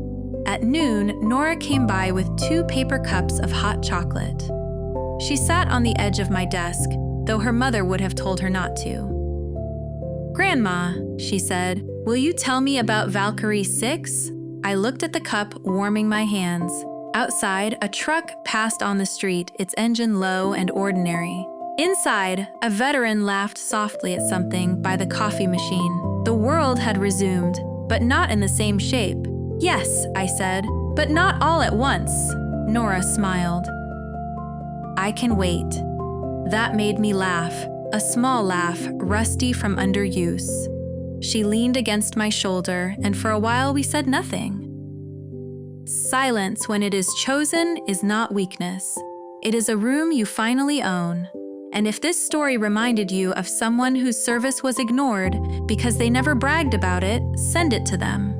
At noon, Nora came by with 2 paper cups of hot chocolate. She sat on the edge of my desk, though her mother would have told her not to. "Grandma," she said, "will you tell me about Valkyrie 6? I looked at the cup, warming my hands. Outside, a truck passed on the street, its engine low and ordinary. Inside, a veteran laughed softly at something by the coffee machine. The world had resumed, but not in the same shape. "Yes," I said, "but not all at once." Nora smiled. "I can wait." That made me laugh, a small laugh, rusty from underuse. She leaned against my shoulder, and for a while we said nothing. Silence when it is chosen is not weakness. It is a room you finally own. And if this story reminded you of someone whose service was ignored because they never bragged about it, send it to them.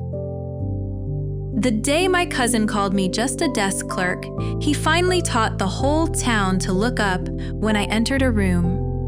The day my cousin called me just a desk clerk, he finally taught the whole town to look up when I entered a room.